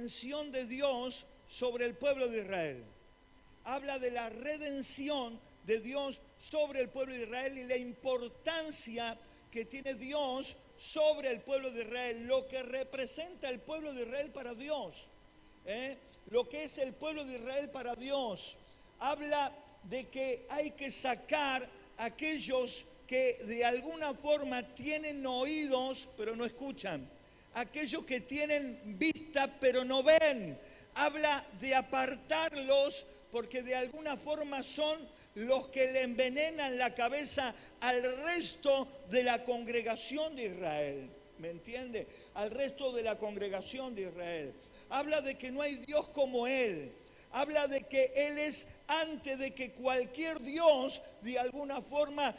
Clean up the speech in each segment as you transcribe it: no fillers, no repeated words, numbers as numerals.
redención de Dios sobre el pueblo de Israel. Habla de la redención de Dios sobre el pueblo de Israel y la importancia que tiene Dios sobre el pueblo de Israel, lo que representa el pueblo de Israel para Dios, lo que es el pueblo de Israel para Dios. Habla de que hay que sacar a aquellos que de alguna forma tienen oídos pero no escuchan, aquellos que tienen vista pero no ven. Habla de apartarlos porque de alguna forma son los que le envenenan la cabeza al resto de la congregación de Israel. ¿Me entiende? Al resto de la congregación de Israel. Habla de que no hay Dios como Él. Habla de que Él es antes de que cualquier Dios de alguna forma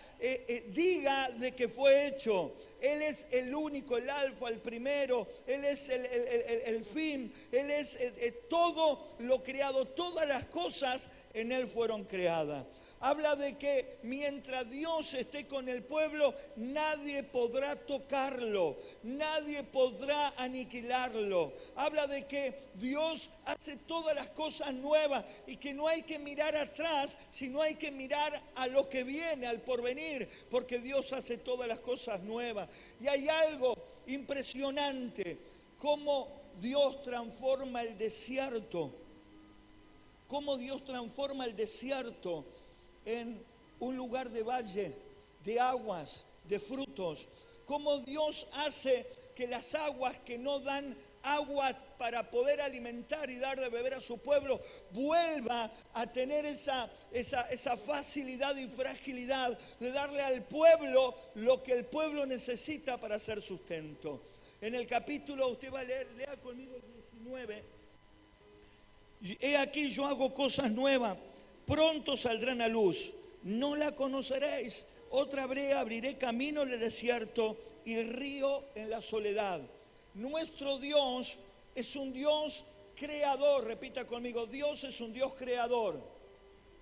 diga de que fue hecho. Él es el único, el alfa, el primero. Él es el fin. Él es todo lo creado. Todas las cosas en Él fueron creadas. Habla de que mientras Dios esté con el pueblo, nadie podrá tocarlo, nadie podrá aniquilarlo. Habla de que Dios hace todas las cosas nuevas y que no hay que mirar atrás, sino hay que mirar a lo que viene, al porvenir, porque Dios hace todas las cosas nuevas. Y hay algo impresionante, cómo Dios transforma el desierto, cómo Dios transforma el desierto en un lugar de valle, de aguas, de frutos. Cómo Dios hace que las aguas que no dan agua para poder alimentar y dar de beber a su pueblo, vuelva a tener esa facilidad y fragilidad de darle al pueblo lo que el pueblo necesita para hacer sustento. En el capítulo, usted va a leer, lea conmigo el 19. He aquí yo hago cosas nuevas. Pronto saldrán a luz, no la conoceréis. Otra brea abriré camino en el desierto y río en la soledad. Nuestro Dios es un Dios creador. Repita conmigo, Dios es un Dios creador.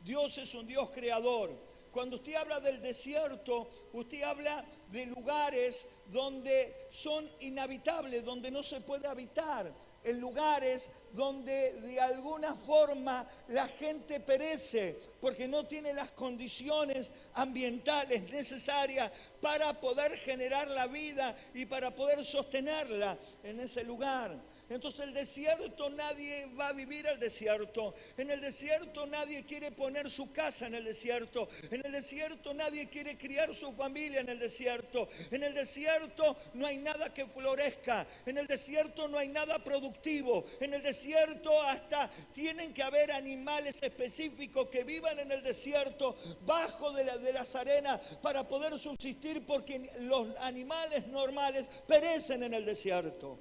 Dios es un Dios creador. Cuando usted habla del desierto, usted habla de lugares donde son inhabitables, donde no se puede habitar. En lugares donde de alguna forma la gente perece porque no tiene las condiciones ambientales necesarias para poder generar la vida y para poder sostenerla en ese lugar. Entonces el desierto, nadie va a vivir al desierto. En el desierto nadie quiere poner su casa en el desierto. En el desierto nadie quiere criar su familia en el desierto. En el desierto no hay nada que florezca. En el desierto no hay nada productivo. En el desierto hasta tienen que haber animales específicos que vivan en el desierto bajo de las arenas para poder subsistir, porque los animales normales perecen en el desierto.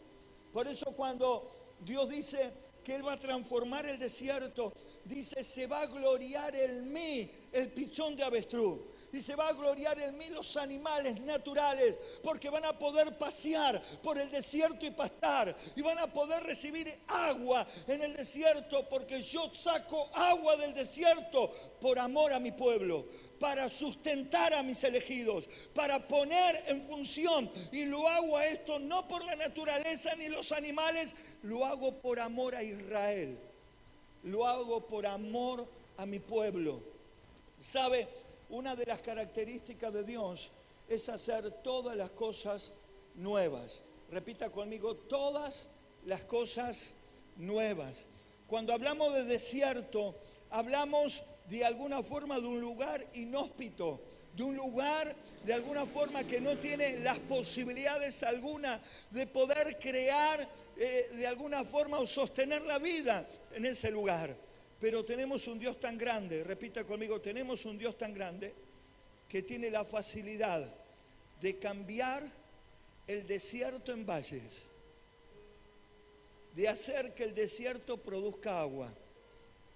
Por eso cuando Dios dice que Él va a transformar el desierto, dice, se va a gloriar en mí el pichón de avestruz. Y se va a gloriar en mí los animales naturales, porque van a poder pasear por el desierto y pastar. Y van a poder recibir agua en el desierto, porque yo saco agua del desierto por amor a mi pueblo, para sustentar a mis elegidos, para poner en función. Y lo hago a esto no por la naturaleza ni los animales, lo hago por amor a Israel. Lo hago por amor a mi pueblo. ¿Sabe? Una de las características de Dios es hacer todas las cosas nuevas. Repita conmigo, todas las cosas nuevas. Cuando hablamos de desierto, hablamos de alguna forma de un lugar inhóspito, de un lugar de alguna forma que no tiene las posibilidades alguna de poder crear de alguna forma o sostener la vida en ese lugar. Pero tenemos un Dios tan grande, repita conmigo, tenemos un Dios tan grande que tiene la facilidad de cambiar el desierto en valles, de hacer que el desierto produzca agua,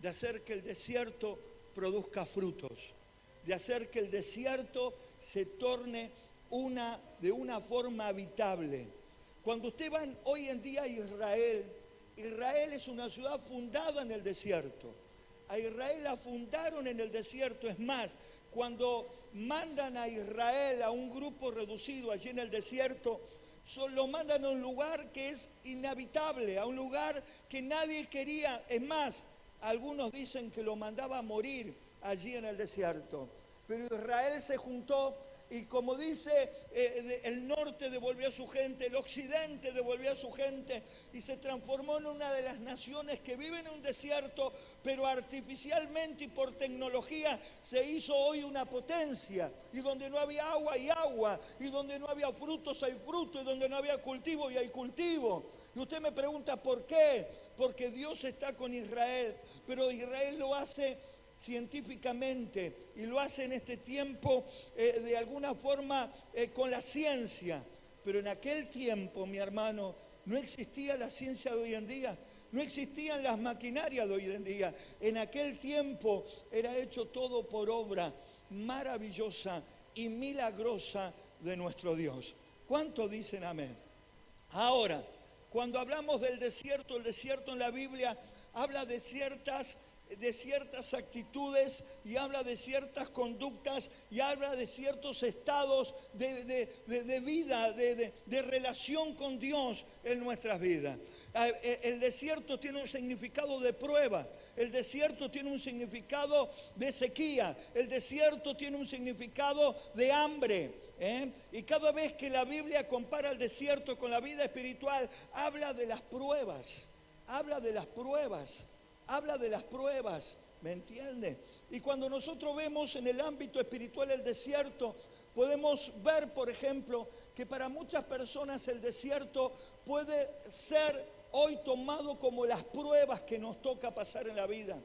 de hacer que el desierto produzca frutos, de hacer que el desierto se torne de una forma habitable. Cuando usted va hoy en día a Israel, Israel es una ciudad fundada en el desierto. A Israel la fundaron en el desierto. Es más, cuando mandan a Israel a un grupo reducido allí en el desierto, lo mandan a un lugar que es inhabitable, a un lugar que nadie quería. Es más, algunos dicen que lo mandaba a morir allí en el desierto. Pero Israel se juntó y, como dice, el norte devolvió a su gente, el occidente devolvió a su gente y se transformó en una de las naciones que viven en un desierto, pero artificialmente y por tecnología se hizo hoy una potencia. Y donde no había agua hay agua, y donde no había frutos hay frutos, y donde no había cultivo y hay cultivo. Y usted me pregunta ¿por qué? Porque Dios está con Israel, pero Israel lo hace científicamente y lo hace en este tiempo de alguna forma con la ciencia. Pero en aquel tiempo, mi hermano, no existía la ciencia de hoy en día, no existían las maquinarias de hoy en día. En aquel tiempo era hecho todo por obra maravillosa y milagrosa de nuestro Dios. ¿Cuántos dicen amén? Ahora, cuando hablamos del desierto, el desierto en la Biblia habla de ciertas actitudes y habla de ciertas conductas y habla de ciertos estados de vida, de relación con Dios en nuestras vidas. El desierto tiene un significado de prueba, el desierto tiene un significado de sequía, el desierto tiene un significado de hambre. Y cada vez que la Biblia compara el desierto con la vida espiritual, habla de las pruebas, habla de las pruebas. Habla de las pruebas, ¿me entiende? Y cuando nosotros vemos en el ámbito espiritual el desierto, podemos ver, por ejemplo, que para muchas personas el desierto puede ser hoy tomado como las pruebas que nos toca pasar en la vida,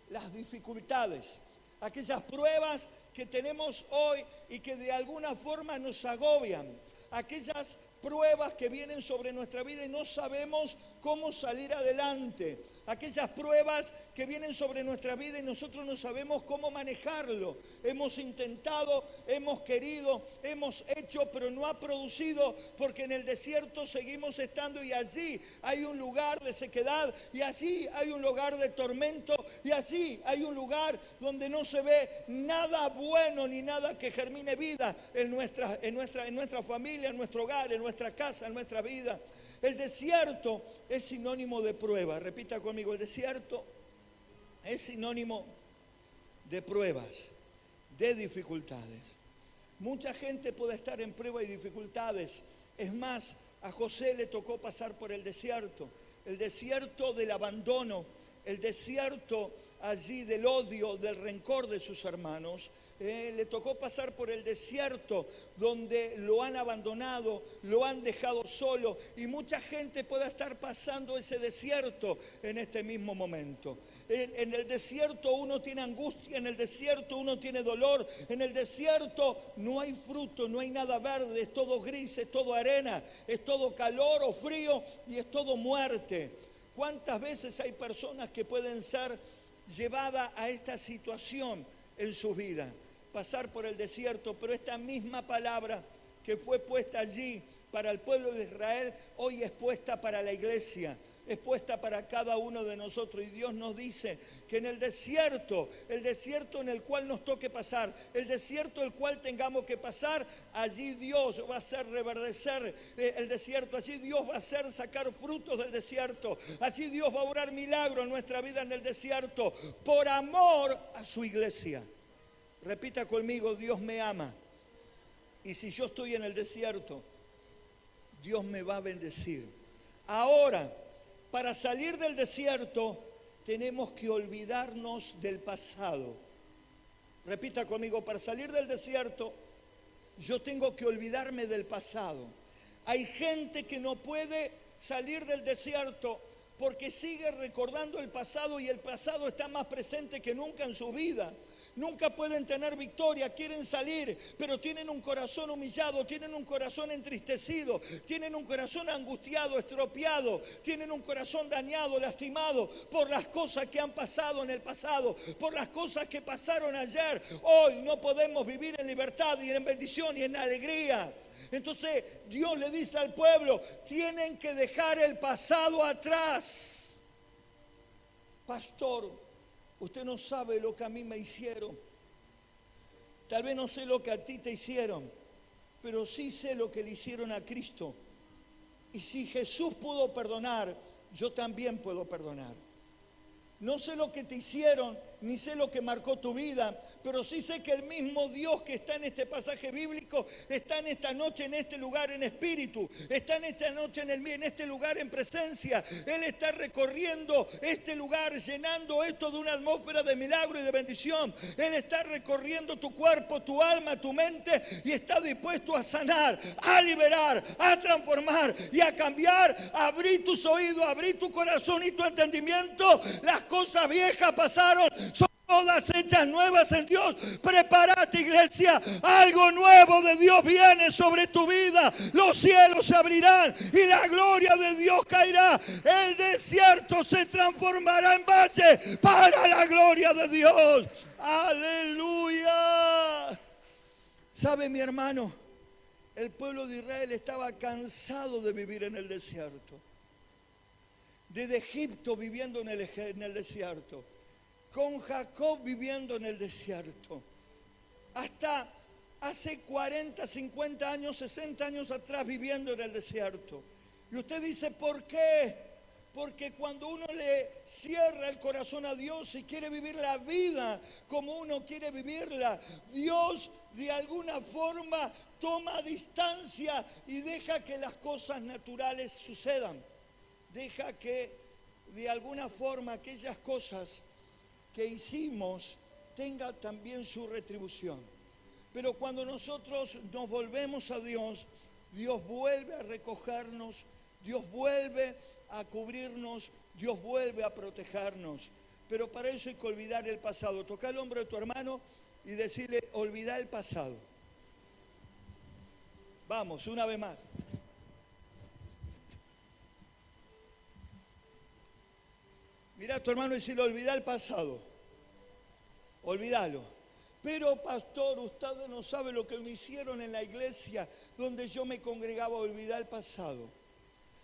las dificultades, aquellas pruebas que tenemos hoy y que de alguna forma nos agobian, aquellas pruebas que vienen sobre nuestra vida y no sabemos cómo salir adelante. Aquellas pruebas que vienen sobre nuestra vida y nosotros no sabemos cómo manejarlo. Hemos intentado, hemos querido, hemos hecho, pero no ha producido, porque en el desierto seguimos estando y allí hay un lugar de sequedad y allí hay un lugar de tormento y allí hay un lugar donde no se ve nada bueno ni nada que germine vida en nuestra familia, en nuestro hogar, en nuestra casa, en nuestra vida. El desierto es sinónimo de prueba. Repita conmigo, el desierto es sinónimo de pruebas, de dificultades. Mucha gente puede estar en prueba y dificultades. Es más, a José le tocó pasar por el desierto del abandono, el desierto allí del odio, del rencor de sus hermanos. Le tocó pasar por el desierto donde lo han abandonado, lo han dejado solo, y mucha gente puede estar pasando ese desierto en este mismo momento. En el desierto uno tiene angustia, en el desierto uno tiene dolor, en el desierto no hay fruto, no hay nada verde, es todo gris, es todo arena, es todo calor o frío y es todo muerte. ¿Cuántas veces hay personas que pueden ser llevadas a esta situación en su vida? Pasar por el desierto, pero esta misma palabra que fue puesta allí para el pueblo de Israel, hoy es puesta para la iglesia, es puesta para cada uno de nosotros. Y Dios nos dice que en el desierto en el cual nos toque pasar, el desierto el cual tengamos que pasar, allí Dios va a hacer reverdecer el desierto, allí Dios va a hacer sacar frutos del desierto, allí Dios va a obrar milagros en nuestra vida en el desierto, por amor a su iglesia. Repita conmigo, Dios me ama. Y si yo estoy en el desierto, Dios me va a bendecir. Ahora, para salir del desierto, tenemos que olvidarnos del pasado. Repita conmigo, para salir del desierto, yo tengo que olvidarme del pasado. Hay gente que no puede salir del desierto porque sigue recordando el pasado y el pasado está más presente que nunca en su vida. Nunca pueden tener victoria, quieren salir, pero tienen un corazón humillado, tienen un corazón entristecido, tienen un corazón angustiado, estropeado, tienen un corazón dañado, lastimado por las cosas que han pasado en el pasado, por las cosas que pasaron ayer. Hoy no podemos vivir en libertad y en bendición y en alegría. Entonces Dios le dice al pueblo, tienen que dejar el pasado atrás. Pastor, usted no sabe lo que a mí me hicieron. Tal vez no sé lo que a ti te hicieron, pero sí sé lo que le hicieron a Cristo. Y si Jesús pudo perdonar, yo también puedo perdonar. No sé lo que te hicieron, ni sé lo que marcó tu vida, pero sí sé que el mismo Dios que está en este pasaje bíblico está en esta noche, en este lugar, en espíritu. Está en esta noche, en este lugar, en presencia. Él está recorriendo este lugar, llenando esto de una atmósfera de milagro y de bendición. Él está recorriendo tu cuerpo, tu alma, tu mente, y está dispuesto a sanar, a liberar, a transformar y a cambiar. Abrí tus oídos, abrí tu corazón y tu entendimiento. Las cosas viejas pasaron, son todas hechas nuevas en Dios. Prepárate, iglesia, algo nuevo de Dios viene sobre tu vida. Los cielos se abrirán y la gloria de Dios caerá. El desierto se transformará en valle para la gloria de Dios. Aleluya. ¿Sabe, mi hermano? El pueblo de Israel estaba cansado de vivir en el desierto. Desde Egipto viviendo en el desierto, con Jacob viviendo en el desierto, hasta hace 40, 50 años, 60 años atrás viviendo en el desierto. Y usted dice, ¿por qué? Porque cuando uno le cierra el corazón a Dios y quiere vivir la vida como uno quiere vivirla, Dios de alguna forma toma distancia y deja que las cosas naturales sucedan. Deja que de alguna forma aquellas cosas que hicimos tengan también su retribución. Pero cuando nosotros nos volvemos a Dios, Dios vuelve a recogernos, Dios vuelve a cubrirnos, Dios vuelve a protegernos. Pero para eso hay que olvidar el pasado. Toca el hombro de tu hermano y decirle, olvida el pasado. Vamos, una vez más. Mira a tu hermano y decirle, olvida el pasado. Olvídalo. Pero pastor, usted no sabe lo que me hicieron en la iglesia donde yo me congregaba. Olvida el pasado.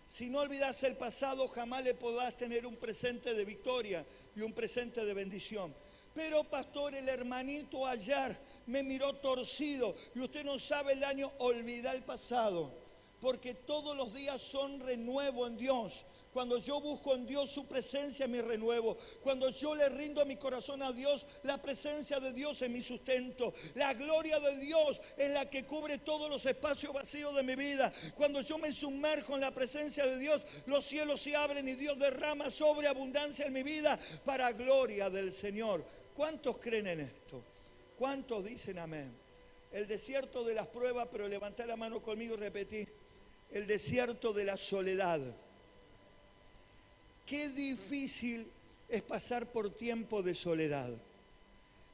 Si no olvidas el pasado, jamás le podrás tener un presente de victoria y un presente de bendición. Pero pastor, el hermanito ayer me miró torcido y usted no sabe el daño. Olvida el pasado. Porque todos los días son renuevo en Dios. Cuando yo busco en Dios su presencia, mi renuevo. Cuando yo le rindo mi corazón a Dios, la presencia de Dios es mi sustento. La gloria de Dios es la que cubre todos los espacios vacíos de mi vida. Cuando yo me sumerjo en la presencia de Dios, los cielos se abren y Dios derrama sobreabundancia en mi vida para gloria del Señor. ¿Cuántos creen en esto? ¿Cuántos dicen amén? El desierto de las pruebas, pero levantá la mano conmigo y repetí. El desierto de la soledad. Qué difícil es pasar por tiempo de soledad.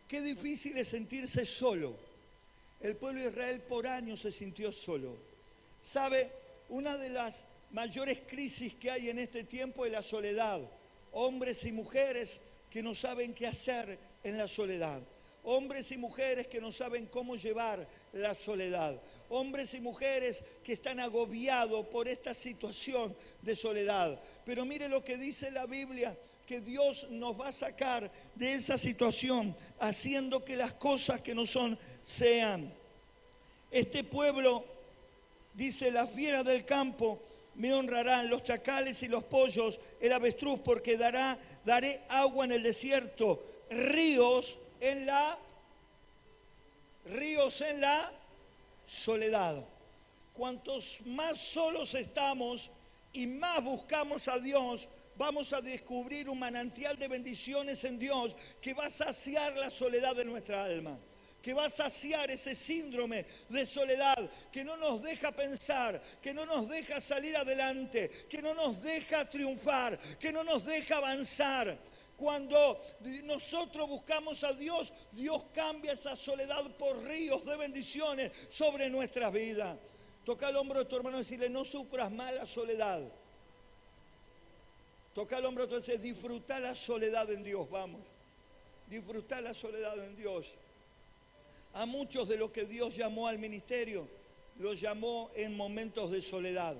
Qué difícil es sentirse solo. El pueblo de Israel por años se sintió solo. ¿Sabe? Una de las mayores crisis que hay en este tiempo es la soledad. Hombres y mujeres que no saben qué hacer en la soledad. Hombres y mujeres que no saben cómo llevar la soledad. Hombres y mujeres que están agobiados por esta situación de soledad. Pero mire lo que dice la Biblia, que Dios nos va a sacar de esa situación, haciendo que las cosas que no son, sean. Este pueblo, dice, la fiera del campo me honrarán, los chacales y los pollos, el avestruz, porque daré agua en el desierto, ríos en la soledad. Cuantos más solos estamos y más buscamos a Dios, vamos a descubrir un manantial de bendiciones en Dios que va a saciar la soledad de nuestra alma, que va a saciar ese síndrome de soledad que no nos deja pensar, que no nos deja salir adelante, que no nos deja triunfar, que no nos deja avanzar. Cuando nosotros buscamos a Dios, Dios cambia esa soledad por ríos de bendiciones sobre nuestras vidas. Toca el hombro de tu hermano y decirle, no sufras más la soledad. Toca el hombro de tu hermano y decirle, disfruta la soledad en Dios, vamos. Disfruta la soledad en Dios. A muchos de los que Dios llamó al ministerio, los llamó en momentos de soledad.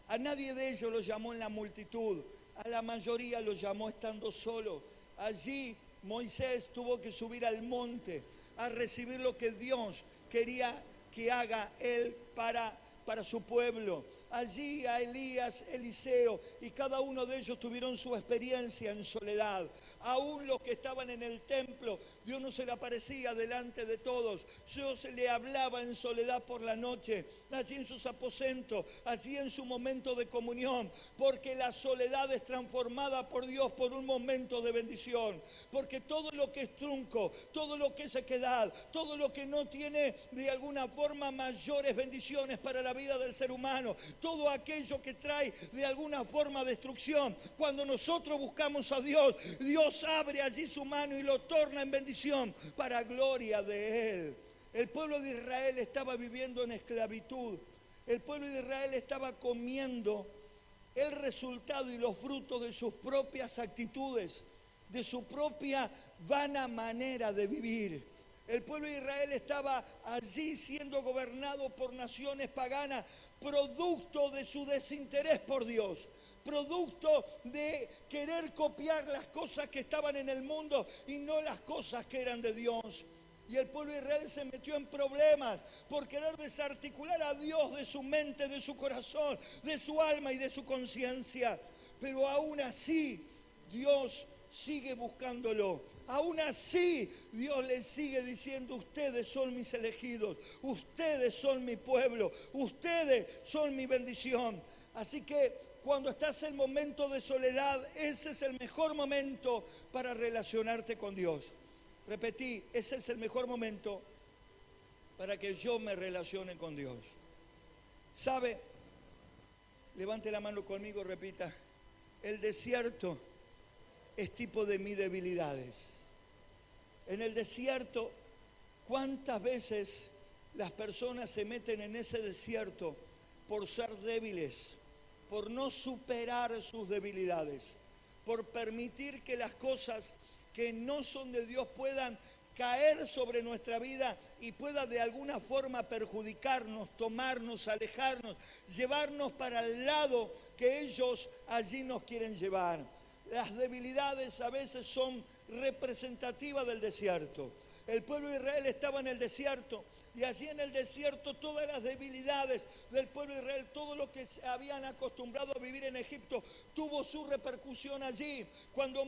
A nadie de ellos los llamó en la multitud. A la mayoría los llamó estando solo. Allí Moisés tuvo que subir al monte a recibir lo que Dios quería que haga él para su pueblo. allí a Elías, Eliseo, y cada uno de ellos tuvieron su experiencia en soledad. Aún los que estaban en el templo, Dios no se le aparecía delante de todos. Dios le hablaba en soledad por la noche, allí en sus aposentos, allí en su momento de comunión, porque la soledad es transformada por Dios por un momento de bendición. Porque todo lo que es trunco, todo lo que es sequedad, todo lo que no tiene de alguna forma mayores bendiciones para la vida del ser humano, todo aquello que trae de alguna forma destrucción, cuando nosotros buscamos a Dios, Dios abre allí su mano y lo torna en bendición para gloria de Él. El pueblo de Israel estaba viviendo en esclavitud. El pueblo de Israel estaba comiendo el resultado y los frutos de sus propias actitudes, de su propia vana manera de vivir. El pueblo de Israel estaba allí siendo gobernado por naciones paganas, producto de su desinterés por Dios, producto de querer copiar las cosas que estaban en el mundo y no las cosas que eran de Dios. Y el pueblo de Israel se metió en problemas por querer desarticular a Dios de su mente, de su corazón, de su alma y de su conciencia. Pero aún así, Dios sigue buscándolo. Aún así, Dios le sigue diciendo: ustedes son mis elegidos, ustedes son mi pueblo, ustedes son mi bendición. Así que cuando estás en momento de soledad, ese es el mejor momento para relacionarte con Dios. Repetí, ese es el mejor momento para que yo me relacione con Dios. ¿Sabe? Levante la mano conmigo, repita. El desierto es tipo de mis debilidades. En el desierto, ¿cuántas veces las personas se meten en ese desierto por ser débiles, por no superar sus debilidades, por permitir que las cosas que no son de Dios puedan caer sobre nuestra vida y pueda de alguna forma perjudicarnos, tomarnos, alejarnos, llevarnos para el lado que ellos allí nos quieren llevar? Las debilidades a veces son representativas del desierto. El pueblo de Israel estaba en el desierto y allí en el desierto todas las debilidades del pueblo de Israel, todo lo que se habían acostumbrado a vivir en Egipto, tuvo su repercusión allí. Cuando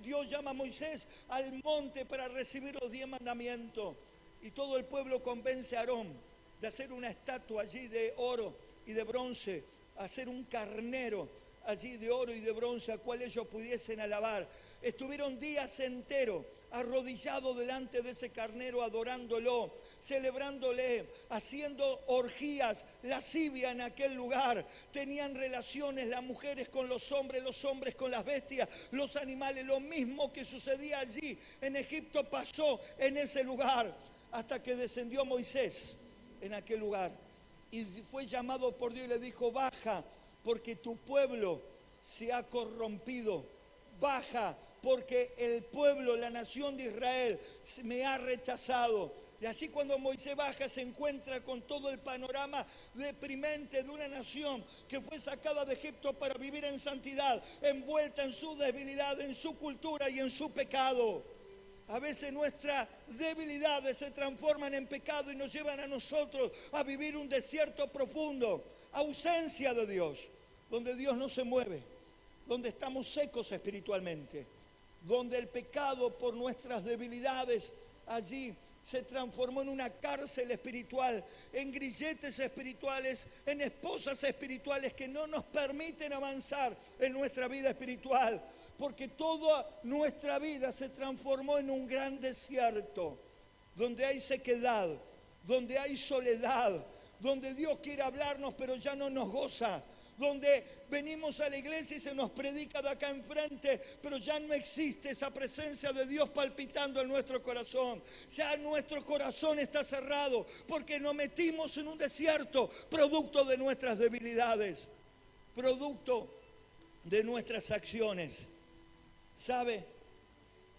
Dios llama a Moisés al monte para recibir los 10 mandamientos, y todo el pueblo convence a Aarón de hacer una estatua allí de oro y de bronce, hacer un carnero allí de oro y de bronce a cual ellos pudiesen alabar. Estuvieron días enteros arrodillados delante de ese carnero, adorándolo, celebrándole, haciendo orgías, lascivia en aquel lugar. Tenían relaciones las mujeres con los hombres con las bestias, los animales. Lo mismo que sucedía allí en Egipto pasó en ese lugar, hasta que descendió Moisés en aquel lugar y fue llamado por Dios y le dijo: baja, porque tu pueblo se ha corrompido. Baja, porque el pueblo, la nación de Israel, me ha rechazado. Y así cuando Moisés baja se encuentra con todo el panorama deprimente de una nación que fue sacada de Egipto para vivir en santidad, envuelta en su debilidad, en su cultura y en su pecado. A veces nuestras debilidades se transforman en pecado y nos llevan a nosotros a vivir un desierto profundo, ausencia de Dios, donde Dios no se mueve, donde estamos secos espiritualmente, donde el pecado por nuestras debilidades allí se transformó en una cárcel espiritual, en grilletes espirituales, en esposas espirituales que no nos permiten avanzar en nuestra vida espiritual, porque toda nuestra vida se transformó en un gran desierto, donde hay sequedad, donde hay soledad, donde Dios quiere hablarnos pero ya no nos goza, donde venimos a la iglesia y se nos predica de acá enfrente, pero ya no existe esa presencia de Dios palpitando en nuestro corazón. Ya nuestro corazón está cerrado porque nos metimos en un desierto, producto de nuestras debilidades, producto de nuestras acciones. ¿Sabe?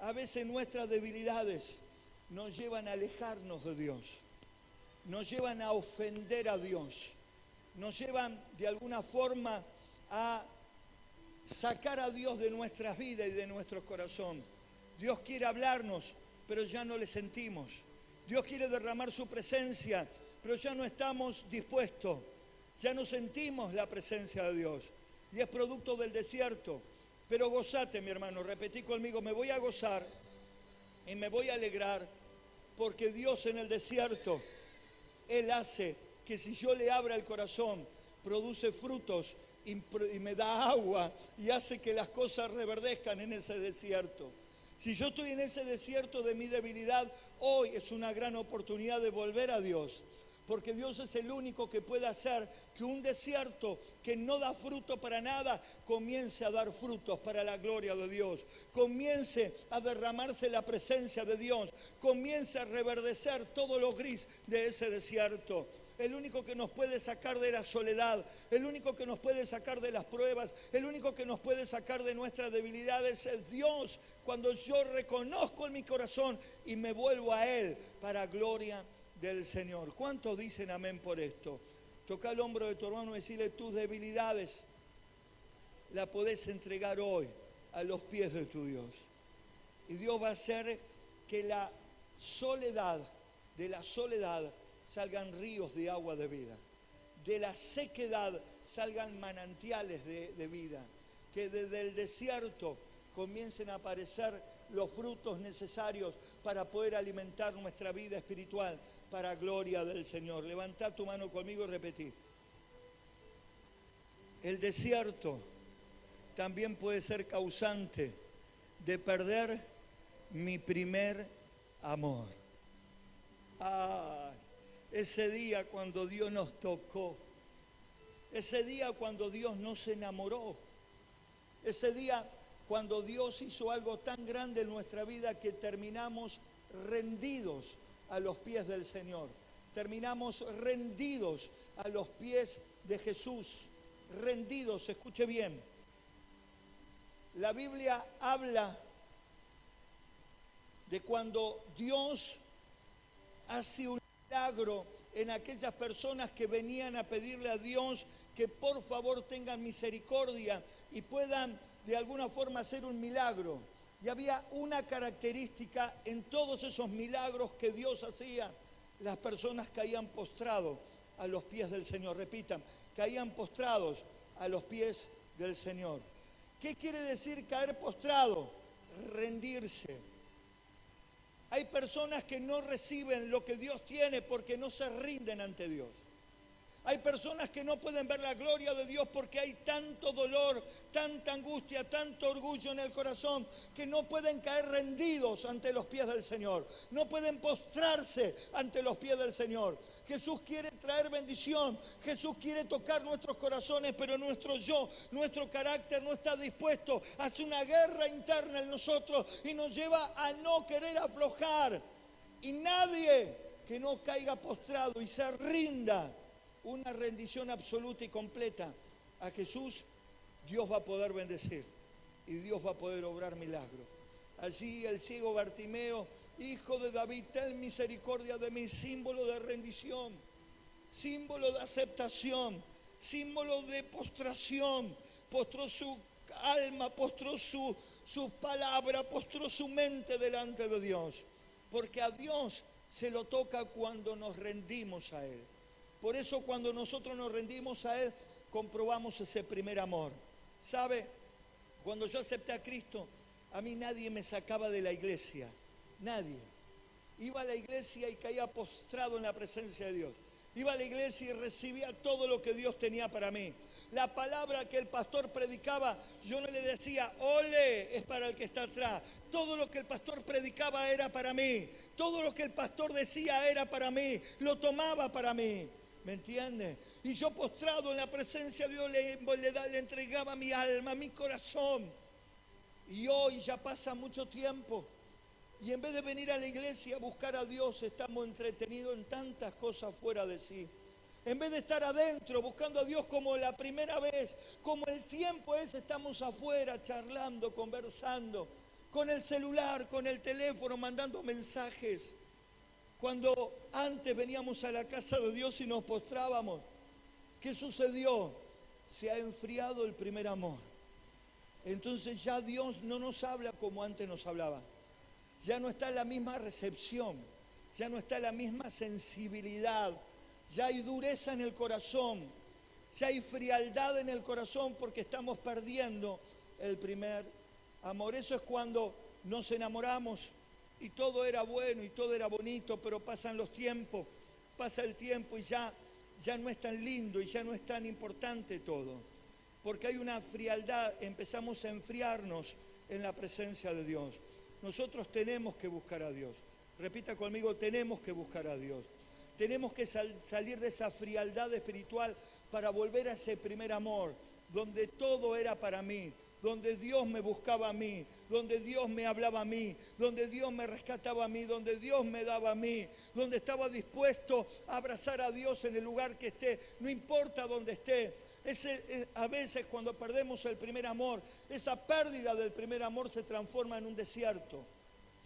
A veces nuestras debilidades nos llevan a alejarnos de Dios, nos llevan a ofender a Dios, nos llevan de alguna forma a sacar a Dios de nuestras vidas y de nuestro corazón. Dios quiere hablarnos, pero ya no le sentimos. Dios quiere derramar su presencia, pero ya no estamos dispuestos. Ya no sentimos la presencia de Dios. Y es producto del desierto. Pero gozate, mi hermano, repetí conmigo, me voy a gozar y me voy a alegrar porque Dios en el desierto, Él hace que si yo le abra el corazón, produce frutos y me da agua y hace que las cosas reverdezcan en ese desierto. Si yo estoy en ese desierto de mi debilidad, hoy es una gran oportunidad de volver a Dios. Porque Dios es el único que puede hacer que un desierto que no da fruto para nada, comience a dar frutos para la gloria de Dios. Comience a derramarse la presencia de Dios. Comience a reverdecer todo lo gris de ese desierto. El único que nos puede sacar de la soledad, el único que nos puede sacar de las pruebas, el único que nos puede sacar de nuestras debilidades es Dios. Cuando yo reconozco en mi corazón y me vuelvo a Él para gloria del Señor. ¿Cuántos dicen amén por esto? Toca el hombro de tu hermano y decirle, tus debilidades la podés entregar hoy a los pies de tu Dios. Y Dios va a hacer que de la soledad salgan ríos de agua de vida. De la sequedad salgan manantiales de vida. Que desde el desierto comiencen a aparecer los frutos necesarios para poder alimentar nuestra vida espiritual para gloria del Señor. Levantá tu mano conmigo y repetí. El desierto también puede ser causante de perder mi primer amor. Ese día cuando Dios nos tocó, ese día cuando Dios nos enamoró, ese día cuando Dios hizo algo tan grande en nuestra vida que terminamos rendidos a los pies del Señor. Terminamos rendidos a los pies de Jesús. Rendidos, escuche bien. La Biblia habla de cuando Dios hace un milagro en aquellas personas que venían a pedirle a Dios que por favor tengan misericordia y puedan de alguna forma hacer un milagro. Y había una característica en todos esos milagros que Dios hacía. Las personas caían postrados a los pies del Señor. Repitan, caían postrados a los pies del Señor. ¿Qué quiere decir caer postrado? Rendirse. Hay personas que no reciben lo que Dios tiene porque no se rinden ante Dios. Hay personas que no pueden ver la gloria de Dios porque hay tanto dolor, tanta angustia, tanto orgullo en el corazón que no pueden caer rendidos ante los pies del Señor. No pueden postrarse ante los pies del Señor. Jesús quiere traer bendición. Jesús quiere tocar nuestros corazones, pero nuestro yo, nuestro carácter no está dispuesto. Hace una guerra interna en nosotros y nos lleva a no querer aflojar. Y nadie que no caiga postrado y se rinda, una rendición absoluta y completa a Jesús, Dios va a poder bendecir y Dios va a poder obrar milagros. Allí el ciego Bartimeo, hijo de David, ten misericordia de mí, símbolo de rendición, símbolo de aceptación, símbolo de postración. Postró su alma, postró su palabra, postró su mente delante de Dios, porque a Dios se lo toca cuando nos rendimos a Él. Por eso cuando nosotros nos rendimos a Él, comprobamos ese primer amor. ¿Sabe? Cuando yo acepté a Cristo, a mí nadie me sacaba de la iglesia. Nadie. Iba a la iglesia y caía postrado en la presencia de Dios. Iba a la iglesia y recibía todo lo que Dios tenía para mí. La palabra que el pastor predicaba, yo no le decía, ole, es para el que está atrás. Todo lo que el pastor predicaba era para mí. Todo lo que el pastor decía era para mí. Lo tomaba para mí. ¿Me entiende? Y yo postrado en la presencia de Dios le entregaba mi alma, mi corazón. Y hoy ya pasa mucho tiempo. Y en vez de venir a la iglesia a buscar a Dios, estamos entretenidos en tantas cosas fuera de sí. En vez de estar adentro buscando a Dios como la primera vez, como el tiempo es, estamos afuera charlando, conversando, con el celular, con el teléfono, mandando mensajes. Cuando antes veníamos a la casa de Dios y nos postrábamos, ¿qué sucedió? Se ha enfriado el primer amor. Entonces ya Dios no nos habla como antes nos hablaba. Ya no está la misma recepción, ya no está la misma sensibilidad, ya hay dureza en el corazón. Ya hay frialdad en el corazón porque estamos perdiendo el primer amor. Eso es cuando nos enamoramos y todo era bueno y todo era bonito, pero pasan los tiempos, pasa el tiempo y ya no es tan lindo y ya no es tan importante todo. Porque hay una frialdad, empezamos a enfriarnos en la presencia de Dios. Nosotros tenemos que buscar a Dios. Repita conmigo, tenemos que buscar a Dios. Tenemos que salir de esa frialdad espiritual para volver a ese primer amor, donde todo era para mí, donde Dios me buscaba a mí, donde Dios me hablaba a mí, donde Dios me rescataba a mí, donde Dios me daba a mí, donde estaba dispuesto a abrazar a Dios en el lugar que esté, no importa dónde esté. A veces cuando perdemos el primer amor, esa pérdida del primer amor se transforma en un desierto.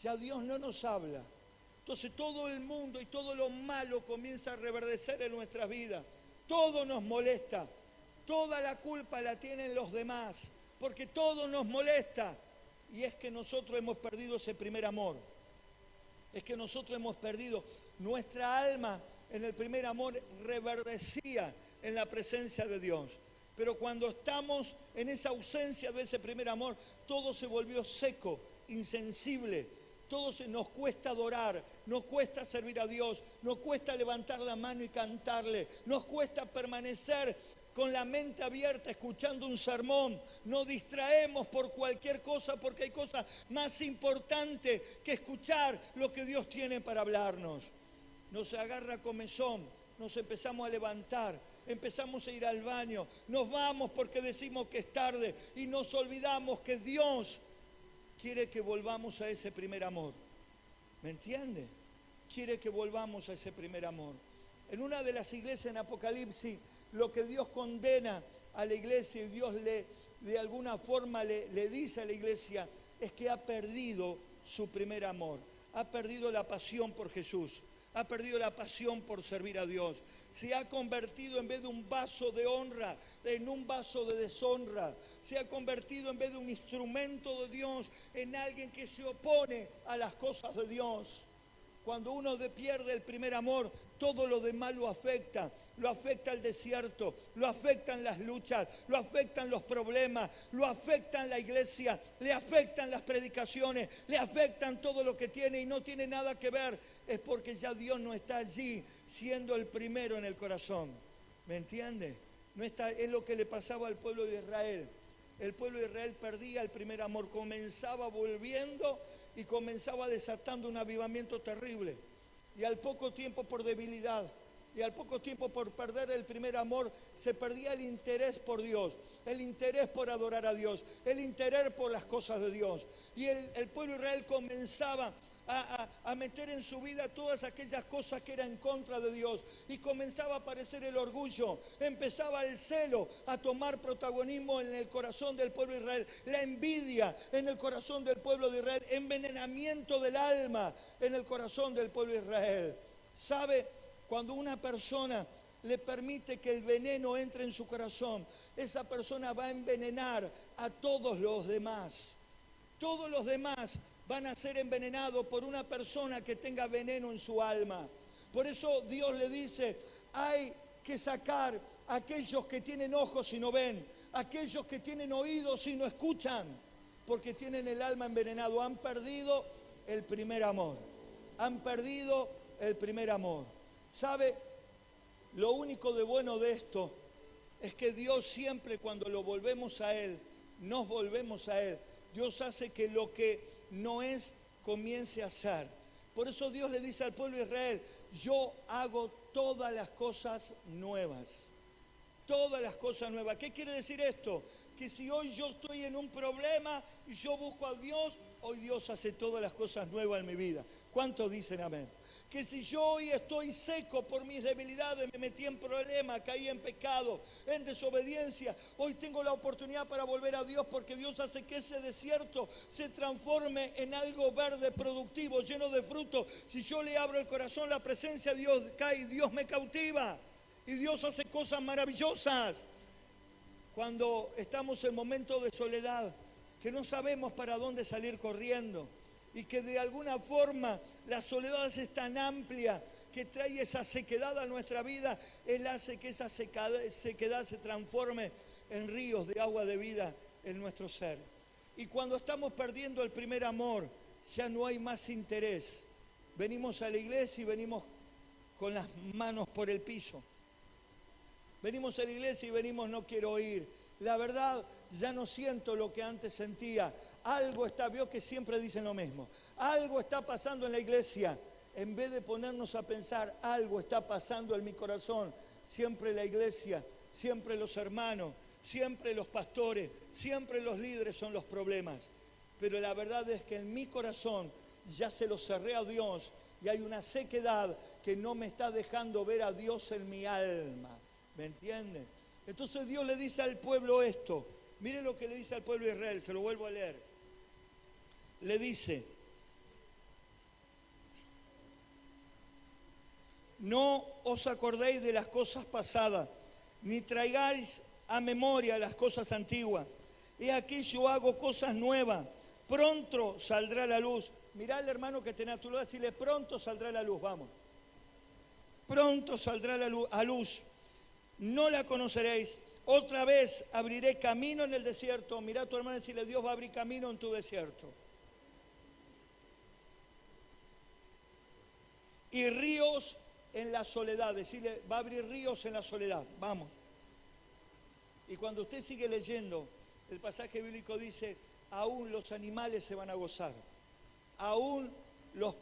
Ya Dios no nos habla. Entonces todo el mundo y todo lo malo comienza a reverdecer en nuestras vidas. Todo nos molesta. Toda la culpa la tienen los demás, porque todo nos molesta. Y es que nosotros hemos perdido ese primer amor. Es que nosotros hemos perdido. Nuestra alma en el primer amor reverdecía en la presencia de Dios. Pero cuando estamos en esa ausencia de ese primer amor, todo se volvió seco, insensible. Nos cuesta adorar, nos cuesta servir a Dios, nos cuesta levantar la mano y cantarle, nos cuesta permanecer con la mente abierta escuchando un sermón. Nos distraemos por cualquier cosa porque hay cosas más importantes que escuchar lo que Dios tiene para hablarnos. Nos agarra comezón, nos empezamos a levantar, empezamos a ir al baño, nos vamos porque decimos que es tarde y nos olvidamos que Dios quiere que volvamos a ese primer amor. ¿Me entiende? Quiere que volvamos a ese primer amor. En una de las iglesias en Apocalipsis, lo que Dios condena a la iglesia y Dios de alguna forma le dice a la iglesia es que ha perdido su primer amor. Ha perdido la pasión por Jesús. Ha perdido la pasión por servir a Dios. Se ha convertido en vez de un vaso de honra, en un vaso de deshonra. Se ha convertido en vez de un instrumento de Dios, en alguien que se opone a las cosas de Dios. Cuando uno pierde el primer amor, todo lo demás lo afecta el desierto, lo afectan las luchas, lo afectan los problemas, lo afectan la iglesia, le afectan las predicaciones, le afectan todo lo que tiene y no tiene nada que ver. Es porque ya Dios no está allí siendo el primero en el corazón. ¿Me entiende? No está, es lo que le pasaba al pueblo de Israel. El pueblo de Israel perdía el primer amor, comenzaba volviendo y comenzaba desatando un avivamiento terrible. Y al poco tiempo por debilidad, y al poco tiempo por perder el primer amor, se perdía el interés por Dios, el interés por adorar a Dios, el interés por las cosas de Dios. Y el pueblo de Israel comenzaba a meter en su vida todas aquellas cosas que eran en contra de Dios. Y comenzaba a aparecer el orgullo, empezaba el celo a tomar protagonismo en el corazón del pueblo de Israel, la envidia en el corazón del pueblo de Israel, envenenamiento del alma en el corazón del pueblo de Israel. ¿Sabe? Cuando una persona le permite que el veneno entre en su corazón, esa persona va a envenenar a todos los demás. Todos los demás van a ser envenenados por una persona que tenga veneno en su alma. Por eso Dios le dice, hay que sacar a aquellos que tienen ojos y no ven, aquellos que tienen oídos y no escuchan, porque tienen el alma envenenado. Han perdido el primer amor. Han perdido el primer amor. ¿Sabe? Lo único de bueno de esto es que Dios siempre cuando lo volvemos a Él, nos volvemos a Él. Dios hace que lo que no es, comience a ser. Por eso Dios le dice al pueblo de Israel, yo hago todas las cosas nuevas. Todas las cosas nuevas. ¿Qué quiere decir esto? Que si hoy yo estoy en un problema y yo busco a Dios, hoy Dios hace todas las cosas nuevas en mi vida. ¿Cuántos dicen amén? Que si yo hoy estoy seco por mis debilidades, me metí en problemas, caí en pecado, en desobediencia, hoy tengo la oportunidad para volver a Dios porque Dios hace que ese desierto se transforme en algo verde, productivo, lleno de fruto. Si yo le abro el corazón, la presencia de Dios cae y Dios me cautiva. Y Dios hace cosas maravillosas. Cuando estamos en momentos de soledad, que no sabemos para dónde salir corriendo y que de alguna forma la soledad es tan amplia que trae esa sequedad a nuestra vida. Él hace que esa sequedad se transforme en ríos de agua de vida en nuestro ser. Y cuando estamos perdiendo el primer amor, ya no hay más interés. Venimos a la iglesia y venimos con las manos por el piso. Venimos a la iglesia y venimos, no quiero ir. La verdad, ya no siento lo que antes sentía. Algo está, veo que siempre dicen lo mismo. Algo está pasando en la iglesia. En vez de ponernos a pensar, algo está pasando en mi corazón. Siempre la iglesia, siempre los hermanos, siempre los pastores, siempre los líderes son los problemas. Pero la verdad es que en mi corazón ya se lo cerré a Dios y hay una sequedad que no me está dejando ver a Dios en mi alma. ¿Me entienden? Entonces Dios le dice al pueblo esto. Miren lo que le dice al pueblo de Israel, se lo vuelvo a leer. Le dice: no os acordéis de las cosas pasadas, ni traigáis a memoria las cosas antiguas. He aquí yo hago cosas nuevas, pronto saldrá la luz. Mirá al hermano que tenés a tu lado, decirle: pronto saldrá la luz, vamos. Pronto saldrá la luz, a luz. No la conoceréis. Otra vez abriré camino en el desierto. Mirá a tu hermano y decirle: Dios va a abrir camino en tu desierto. Y ríos en la soledad. Decirle: va a abrir ríos en la soledad. Vamos. Y cuando usted sigue leyendo, el pasaje bíblico dice: aún los animales se van a gozar. Aún los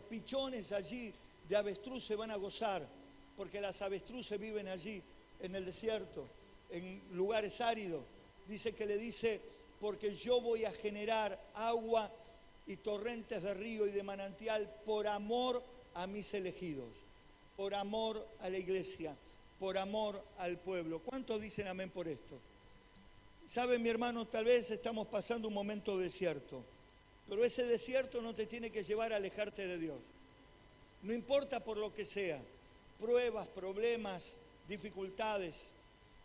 pichones allí de avestruz se van a gozar. Porque las avestruces viven allí, en el desierto, en lugares áridos. Dice que le dice: porque yo voy a generar agua y torrentes de río y de manantial por amor a mis elegidos, por amor a la iglesia, por amor al pueblo. ¿Cuántos dicen amén por esto? Saben, mi hermano, tal vez estamos pasando un momento desierto, pero ese desierto no te tiene que llevar a alejarte de Dios. No importa por lo que sea. Pruebas, problemas, dificultades,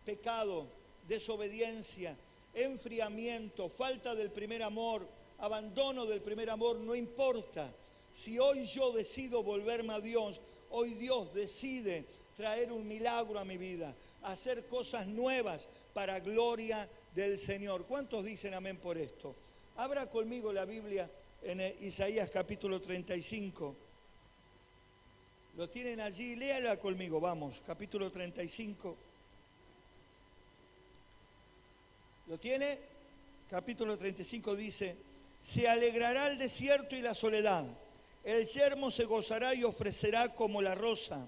pecado, desobediencia, enfriamiento, falta del primer amor, abandono del primer amor, no importa. Si hoy yo decido volverme a Dios, hoy Dios decide traer un milagro a mi vida, hacer cosas nuevas para gloria del Señor. ¿Cuántos dicen amén por esto? Abra conmigo la Biblia en Isaías capítulo 35. Lo tienen allí, léala conmigo, vamos, capítulo 35. ¿Lo tiene? Capítulo 35 dice: se alegrará el desierto y la soledad, el yermo se gozará y ofrecerá como la rosa,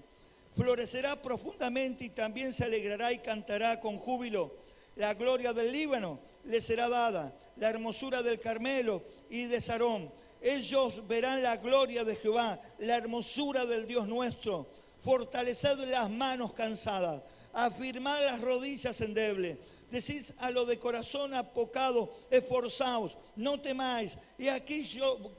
florecerá profundamente y también se alegrará y cantará con júbilo. La gloria del Líbano le será dada, la hermosura del Carmelo y de Sarón. Ellos verán la gloria de Jehová, la hermosura del Dios nuestro. Fortaleced las manos cansadas, afirmad las rodillas endebles. Decís a lo de corazón apocado: esforzaos, no temáis. Y aquí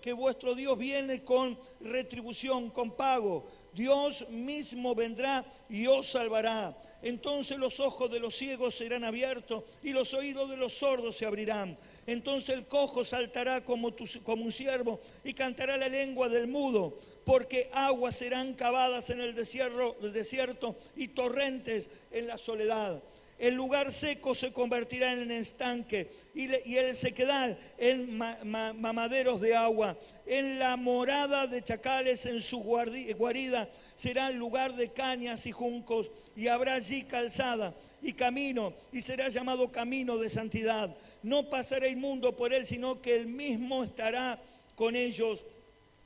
que vuestro Dios viene con retribución, con pago. Dios mismo vendrá y os salvará. Entonces los ojos de los ciegos serán abiertos y los oídos de los sordos se abrirán. Entonces el cojo saltará como un ciervo y cantará la lengua del mudo, porque aguas serán cavadas en el desierto y torrentes en la soledad. El lugar seco se convertirá en estanque y el sequedal en mamaderos de agua. En la morada de chacales, en su guarida, será lugar de cañas y juncos, y habrá allí calzada y camino, y será llamado camino de santidad. No pasará inmundo por él, sino que él mismo estará con ellos.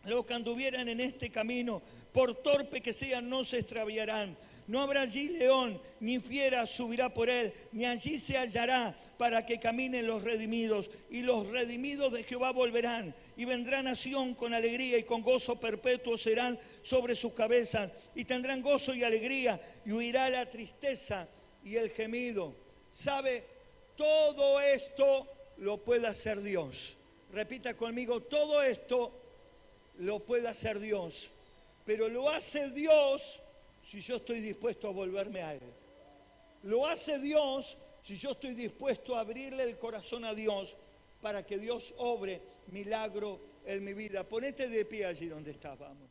Los que anduvieran en este camino, por torpe que sean, no se extraviarán. No habrá allí león, ni fiera subirá por él, ni allí se hallará para que caminen los redimidos. Y los redimidos de Jehová volverán, y vendrá nación con alegría y con gozo perpetuo serán sobre sus cabezas. Y tendrán gozo y alegría, y huirá la tristeza y el gemido. ¿Sabe? Todo esto lo puede hacer Dios. Repita conmigo: todo esto lo puede hacer Dios. Pero lo hace Dios si yo estoy dispuesto a volverme a Él. Lo hace Dios si yo estoy dispuesto a abrirle el corazón a Dios para que Dios obre milagro en mi vida. Ponete de pie allí donde estás, vamos.